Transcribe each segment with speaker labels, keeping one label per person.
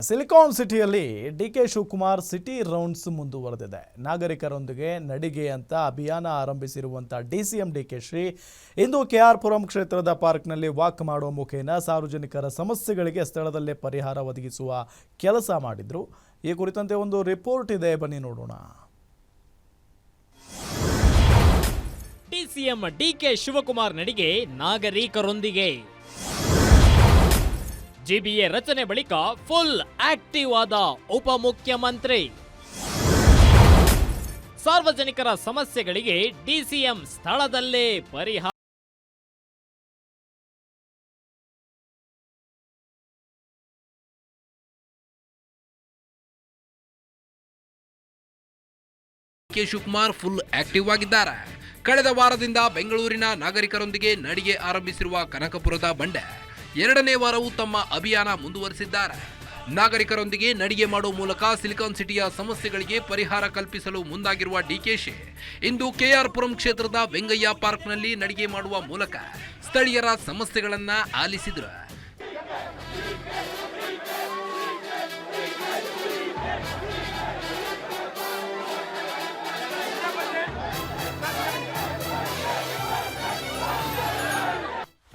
Speaker 1: Silicon ಸಿಟಿಯಲ್ಲಿ DK Shivakumar city rounds ಮುಂದುವರೆದಿದೆ. ನಾಗರಿಕರೊಂದಿಗೆ ನಡಿಗೆ ಅಂತ ಅಭಿಯಾನ ಆರಂಭಿಸಿರುವಂಥ ಡಿಸಿಎಂ ಡಿಕೆಶ್ರೀ ಇಂದು ಕೆಆರ್ ಪುರಂ ಕ್ಷೇತ್ರದ ಪಾರ್ಕ್ನಲ್ಲಿ ವಾಕ್ ಮಾಡುವ ಮುಖೇನ ಸಾರ್ವಜನಿಕರ ಸಮಸ್ಯೆಗಳಿಗೆ ಸ್ಥಳದಲ್ಲೇ ಪರಿಹಾರ ಒದಗಿಸುವ ಕೆಲಸ ಮಾಡಿದ್ರು. ಈ ಕುರಿತಂತೆ ಒಂದು ರಿಪೋರ್ಟ್ ಇದೆ, ಬನ್ನಿ ನೋಡೋಣ.
Speaker 2: ಡಿಸಿಎಂ ಡಿಕೆ ಶಿವಕುಮಾರ್ ನಡಿಗೆ ನಾಗರಿಕರೊಂದಿಗೆ. ಜಿಬಿಎ ರಚನೆ ಬಳಿಕ ಫುಲ್ ಆಕ್ಟಿವ್ ಆದ ಉಪಮುಖ್ಯಮಂತ್ರಿ. ಸಾರ್ವಜನಿಕರ ಸಮಸ್ಯೆಗಳಿಗೆ ಡಿಸಿಎಂ ಸ್ಥಳದಲ್ಲೇ ಪರಿಹಾರ.
Speaker 3: ಕೆ ಶಿವಕುಮಾರ್ ಫುಲ್ ಆಕ್ಟಿವ್ ಆಗಿದ್ದಾರೆ. ಕಳೆದ ವಾರದಿಂದ ಬೆಂಗಳೂರಿನ ನಾಗರಿಕರೊಂದಿಗೆ ನಡಿಗೆ ಆರಂಭಿಸಿರುವ ಕನಕಪುರದ ಬಂಡೆ ಎರಡನೇ ವಾರವೂ ತಮ್ಮ ಅಭಿಯಾನ ಮುಂದುವರೆಸಿದ್ದಾರೆ. ನಾಗರಿಕರೊಂದಿಗೆ ನಡಿಗೆ ಮಾಡುವ ಮೂಲಕ ಸಿಲಿಕಾನ್ ಸಿಟಿಯ ಸಮಸ್ಯೆಗಳಿಗೆ ಪರಿಹಾರ ಕಲ್ಪಿಸಲು ಮುಂದಾಗಿರುವ ಡಿಕೆಶಿ ಇಂದು ಕೆಆರ್ ಪುರಂ ಕ್ಷೇತ್ರದ ವೆಂಗಯ್ಯ ಪಾರ್ಕ್ನಲ್ಲಿ ನಡಿಗೆ ಮಾಡುವ ಮೂಲಕ ಸ್ಥಳೀಯರ ಸಮಸ್ಯೆಗಳನ್ನ ಆಲಿಸಿದರು.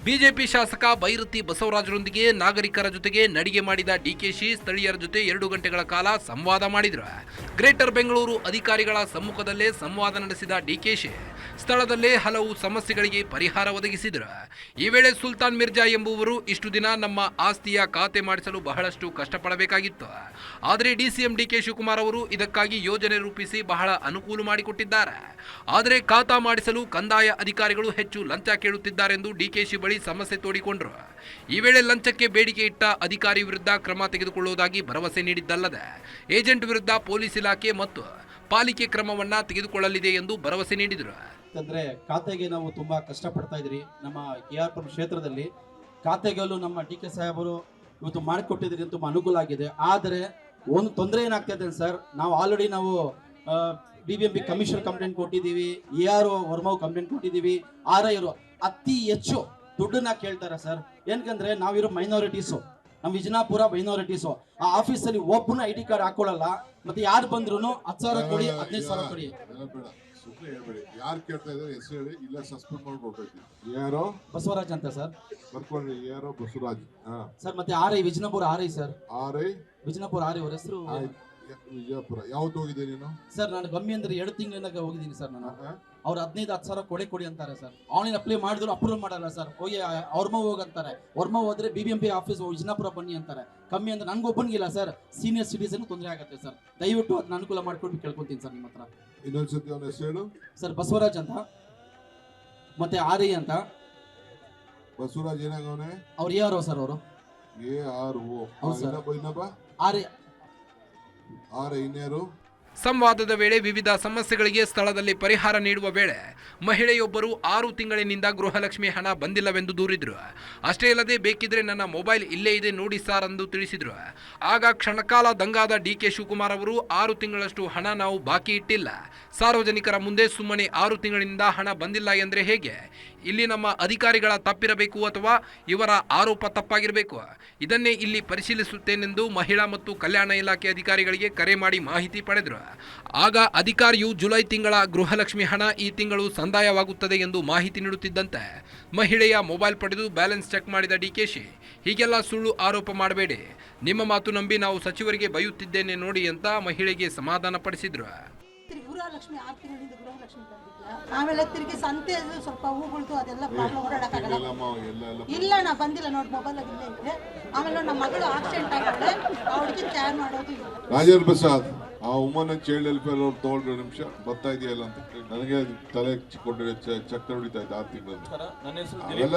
Speaker 3: ಬಿಜೆಪಿ ಶಾಸಕ ಬೈರತಿ ಬಸವರಾಜರೊಂದಿಗೆ ನಾಗರಿಕರ ಜೊತೆಗೆ ನಡಿಗೆ ಮಾಡಿದ ಡಿಕೆಶಿ ಸ್ಥಳೀಯರ ಜೊತೆ 2 ಗಂಟೆಗಳ ಕಾಲ ಸಂವಾದ ಮಾಡಿದರು. ಗ್ರೇಟರ್ ಬೆಂಗಳೂರು ಅಧಿಕಾರಿಗಳ ಸಮ್ಮುಖದಲ್ಲೇ ಸಂವಾದ ನಡೆಸಿದ ಡಿಕೆಶಿ ಸ್ಥಳದಲ್ಲೇ ಹಲವು ಸಮಸ್ಯೆಗಳಿಗೆ ಪರಿಹಾರ ಒದಗಿಸಿದರು. ಈ ವೇಳೆ ಸುಲ್ತಾನ್ ಮಿರ್ಜಾ ಎಂಬುವರು ಇಷ್ಟು ದಿನ ನಮ್ಮ ಆಸ್ತಿಯ ಖಾತೆ ಮಾಡಿಸಲು ಬಹಳಷ್ಟು ಕಷ್ಟಪಡಬೇಕಾಗಿತ್ತು. ಆದರೆ ಡಿಸಿಎಂ ಡಿಕೆ ಶಿವಕುಮಾರ್ ಅವರು ಇದಕ್ಕಾಗಿ ಯೋಜನೆ ರೂಪಿಸಿ ಬಹಳ ಅನುಕೂಲ ಮಾಡಿಕೊಟ್ಟಿದ್ದಾರೆ. ಆದರೆ ಖಾತಾ ಮಾಡಿಸಲು ಕಂದಾಯ ಅಧಿಕಾರಿಗಳು ಹೆಚ್ಚು ಲಂಚ ಕೇಳುತ್ತಿದ್ದಾರೆಂದು ಡಿಕೆಶಿ ಬಳಿ ಸಮಸ್ಯೆ ತೋಡಿಕೊಂಡರು. ಈ ವೇಳೆ ಲಂಚಕ್ಕೆ ಬೇಡಿಕೆ ಇಟ್ಟ ಅಧಿಕಾರಿ ವಿರುದ್ಧ ಕ್ರಮ ತೆಗೆದುಕೊಳ್ಳುವುದಾಗಿ ಭರವಸೆ ನೀಡಿದ್ದಲ್ಲದೆ ಏಜೆಂಟ್ ವಿರುದ್ಧ ಪೊಲೀಸ್ ಇಲಾಖೆ ಮತ್ತು ಪಾಲಿಕೆ ಕ್ರಮವನ್ನ ತೆಗೆದುಕೊಳ್ಳಲಿದೆ ಎಂದು ಭರವಸೆ ನೀಡಿದರು.
Speaker 4: ಅಂದ್ರೆ ಖಾತೆಗೆ ನಾವು ತುಂಬಾ ಕಷ್ಟಪಡ್ತಾ ಇದ್ರಿ. ನಮ್ಮ ಕೆಆರ್ ಪುರಂ ಕ್ಷೇತ್ರದಲ್ಲಿ ಖಾತೆಗಳು ನಮ್ಮ ಡಿಕೆ ಸಾಹೇಬರು ಇವತ್ತು ಮಾಡಿಕೊಟ್ಟಿದ್ರಿ, ತುಂಬಾ ಅನುಕೂಲ ಆಗಿದೆ. ಆದರೆ ಒಂದು ತೊಂದರೆ ಏನಾಗ್ತಾ ಇದೆ ಸರ್, ನಾವು ಆಲ್ರೆಡಿ ನಾವು BBMP ಕಮಿಷನ್ ಕಂಪ್ಲೇಂಟ್ ಕೊಟ್ಟಿದ್ದೀವಿ, ARO ವರ್ಮಾವ್ ಕಂಪ್ಲೇಂಟ್ ಕೊಟ್ಟಿದ್ದೀವಿ. RIರು ಅತಿ ಹೆಚ್ಚು ದುಡ್ಡನ್ನ ಕೇಳ್ತಾರೆ ಸರ್. ಏನಕಂದ್ರೆ ನಾವಿರೋ ಮೈನಾರಿಟೀಸು, ನಮ್ಮ ವಿಜಯಪುರ ಮೈನಾರಿಟೀಸು. ಆ ಆಫೀಸಲ್ಲಿ ಒಬ್ಬನ ID ಕಾರ್ಡ್ ಹಾಕೊಳ್ಳಲ್ಲ. ಮತ್ತೆ ಯಾರು ಬಂದ್ರು 10,000 ಕೊಡಿ, 15,000 ಕೊಡಿ.
Speaker 5: ಯಾರು ಕೇಳ್ತಾ ಇದ್ದಾರೆ ಹೆಸರು ಹೇಳಿ, ಇಲ್ಲ ಸಸ್ಪೆಂಡ್ ಮಾಡ್ಕೊಡ್ಬೇಕು. ಯಾರೋ
Speaker 4: ಬಸವರಾಜ್ ಅಂತ ಸರ್
Speaker 5: ಬರ್ಕೊಳ್ಳಿ. ಯಾರೋ ಬಸವರಾಜ್
Speaker 4: ಸರ್. ಮತ್ತೆ RI Vijayapura RI sir.
Speaker 5: RI
Speaker 4: Vijayapura RI ಅವ್ರ ಹೆಸರು
Speaker 5: ವಿಜಯಪುರ. ಯಾವ್ದು ಹೋಗಿದೆ ನೀನು?
Speaker 4: ಸರ್ ನಾನು ಕಮ್ಮಿ ಅಂದ್ರೆ 2 ತಿಂಗಳಿಂದ ಹೋಗಿದ್ದೀನಿ ಸರ್. ನಾನು ಅವ್ರು 15,000-10,000 ಕೊಡಿ ಅಂತಾರೆ ಸರ್. ಆನ್ಲೈನ್ ಅಪ್ಲೈ ಮಾಡಿದ್ರು ಅಪ್ರೂವ್ ಮಾಡಲ್ಲ ಸರ್. ಹೋಗಿ ವರ್ಮ ಹೋಗಂತಾರೆ. ವರ್ಮ ಹೋದ್ರೆ BBMP ಆಫೀಸ್ ವಿಜಯಪುರ ಬನ್ನಿ ಅಂತಾರೆ. ಕಮ್ಮಿ ಅಂದ್ರೆ ನನ್ಗೊಬ್ಬನಿಗಿಲ್ಲ ಸರ್, ಸೀನಿಯರ್ ಸಿಟಿಸನ್ ತೊಂದರೆ ಆಗುತ್ತೆ ಸರ್. ದಯವಿಟ್ಟು ಅದನ್ನ ಅನುಕೂಲ ಮಾಡ್ಕೊಂಡು ಕೇಳ್ಕೊತೀನಿ ಸರ್ ನಿಮ್ಮ ಹತ್ರ.
Speaker 5: ಇನ್ನೊಂದ್ಸತಿ ಅವನ ಹೆಸರು
Speaker 4: ಸರ್ ಬಸವರಾಜ್ ಅಂತ, ಮತ್ತೆ RI ಅಂತ.
Speaker 5: ಬಸವರಾಜ್ ಏನಾಗವನೆ?
Speaker 4: ಅವ್ರು ಯಾರು ಸರ್? ಅವರು
Speaker 5: RI ಇನ್ಯಾರು?
Speaker 3: ಸಂವಾದದ ವೇಳೆ ವಿವಿಧ ಸಮಸ್ಯೆಗಳಿಗೆ ಸ್ಥಳದಲ್ಲಿ ಪರಿಹಾರ ನೀಡುವ ವೇಳೆ ಮಹಿಳೆಯೊಬ್ಬರು 6 ತಿಂಗಳಿನಿಂದ ಗೃಹಲಕ್ಷ್ಮಿ ಹಣ ಬಂದಿಲ್ಲವೆಂದು ದೂರಿದ್ರು. ಅಷ್ಟೇ ಅಲ್ಲದೆ ಬೇಕಿದ್ರೆ ನನ್ನ ಮೊಬೈಲ್ ಇಲ್ಲೇ ಇದೆ ನೋಡಿ ಸಾರ್ ಎಂದು ತಿಳಿಸಿದ್ರು. ಆಗ ಕ್ಷಣಕಾಲ ದಂಗಾದ ಡಿಕೆ ಶಿವಕುಮಾರ್ ಅವರು 6 ತಿಂಗಳಷ್ಟು ಹಣ ನಾವು ಬಾಕಿ ಇಟ್ಟಿಲ್ಲ, ಸಾರ್ವಜನಿಕರ ಮುಂದೆ ಸುಮ್ಮನೆ 6 ತಿಂಗಳಿನಿಂದ ಹಣ ಬಂದಿಲ್ಲ ಎಂದರೆ ಹೇಗೆ? ಇಲ್ಲಿ ನಮ್ಮ ಅಧಿಕಾರಿಗಳ ತಪ್ಪಿರಬೇಕು ಅಥವಾ ಇವರ ಆರೋಪ ತಪ್ಪಾಗಿರಬೇಕು. ಇದನ್ನೇ ಇಲ್ಲಿ ಪರಿಶೀಲಿಸುತ್ತೇನೆಂದು ಮಹಿಳಾ ಮತ್ತು ಕಲ್ಯಾಣ ಇಲಾಖೆ ಅಧಿಕಾರಿಗಳಿಗೆ ಕರೆ ಮಾಡಿ ಮಾಹಿತಿ ಪಡೆದರು. ಆಗ ಅಧಿಕಾರಿಯು ಜುಲೈ ತಿಂಗಳ ಗೃಹಲಕ್ಷ್ಮಿ ಹಣ ಈ ತಿಂಗಳು ಸಂದಾಯವಾಗುತ್ತದೆ ಎಂದು ಮಾಹಿತಿ ನೀಡುತ್ತಿದ್ದಂತೆ ಮಹಿಳೆಯ ಮೊಬೈಲ್ ಪಡೆದು ಬ್ಯಾಲೆನ್ಸ್ ಚೆಕ್ ಮಾಡಿದ ಡಿಕೆಶಿ, ಹೀಗೆಲ್ಲ ಸುಳ್ಳು ಆರೋಪ ಮಾಡಬೇಡಿ, ನಿಮ್ಮ ಮಾತು ನಂಬಿ ನಾವು ಸಚಿವರಿಗೆ ಬೈಯುತ್ತಿದ್ದೇನೆ ನೋಡಿ ಅಂತ ಮಹಿಳೆಗೆ ಸಮಾಧಾನ ಪಡಿಸಿದ್ರು.
Speaker 6: ಗೃಹಲಕ್ಷ್ಮಿ 6 ತಿಂಗಳಿಂದ ಗೃಹಲಕ್ಷ್ಮಿ ಬಂದಿಲ್ಲ. ಆಮೇಲೆ ತಿರುಗಿ ಸಂತೆ ಸ್ವಲ್ಪ ಹೂಗಳ್ದು ಅದೆಲ್ಲ ಪ್ರಾಬ್ಲಮ್ ಓಡಾಡಕ್ಕಾಗಲ್ಲ. ಇಲ್ಲ ನಾ ಬಂದಿಲ್ಲ ನೋಡಿ, ಮೊಬೈಲ್ ಇಲ್ಲೇ ಇದೆ. ಆಮೇಲೆ ನಮ್ಮ ಮಗಳು ಆಕ್ಸಿಡೆಂಟ್ ಆಗಿದೆ, ಅವಳಿಗೆ ಕ್ಯಾರ್ ಮಾಡೋದು ಇಲ್ಲ.
Speaker 5: ರಾಜೇಂದ್ರ ಪ್ರಸಾದ್ ಆ ವುಮನ್ ಚೈಲ್ಡ್ ವೆಲ್ಫೇರ್ ಅವ್ರು ತಗೊಳ್ರಿ ನಿಮಿಷ ಬರ್ತಾ ಇದೆಯಲ್ಲ ಅಂತ ನನಗೆ ತಲೆ ಚಕ್ರ ಹೊಡಿತಾ ಇದ್ದೆ. 6 ತಿಂಗಳು ಎಲ್ಲ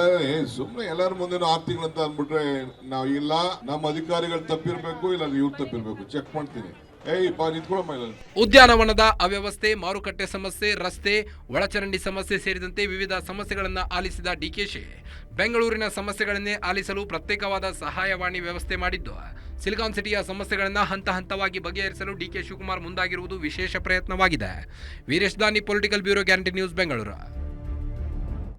Speaker 5: ಸುಮ್ಮನೆ ಎಲ್ಲರ ಮುಂದೆ 6 ತಿಂಗಳು ಅಂತ ಅಂದ್ಬಿಟ್ರೆ ನಾವು ಇಲ್ಲ, ನಮ್ಮ ಅಧಿಕಾರಿಗಳು ತಪ್ಪಿರ್ಬೇಕು, ಇಲ್ಲ ಇವ್ರು ತಪ್ಪಿರ್ಬೇಕು, ಚೆಕ್ ಮಾಡ್ತೀನಿ.
Speaker 3: ಉದ್ಯಾನವನದ ಅವ್ಯವಸ್ಥೆ, ಮಾರುಕಟ್ಟೆ ಸಮಸ್ಯೆ, ರಸ್ತೆ, ಒಳಚರಂಡಿ ಸಮಸ್ಯೆ ಸೇರಿದಂತೆ ವಿವಿಧ ಸಮಸ್ಯೆಗಳನ್ನು ಆಲಿಸಿದ ಡಿಕೆಶಿ ಬೆಂಗಳೂರಿನ ಸಮಸ್ಯೆಗಳನ್ನೇ ಆಲಿಸಲು ಪ್ರತ್ಯೇಕವಾದ ಸಹಾಯವಾಣಿ ವ್ಯವಸ್ಥೆ ಮಾಡಿದ್ದು ಸಿಲಿಕಾನ್ ಸಿಟಿಯ ಸಮಸ್ಯೆಗಳನ್ನು ಹಂತ ಹಂತವಾಗಿ ಬಗೆಹರಿಸಲು ಡಿಕೆ ಶಿವಕುಮಾರ್ ಮುಂದಾಗಿರುವುದು ವಿಶೇಷ ಪ್ರಯತ್ನವಾಗಿದೆ. ವೀರೇಶ್ ದಾನಿ, political bureau, guarantee news, Bengaluru.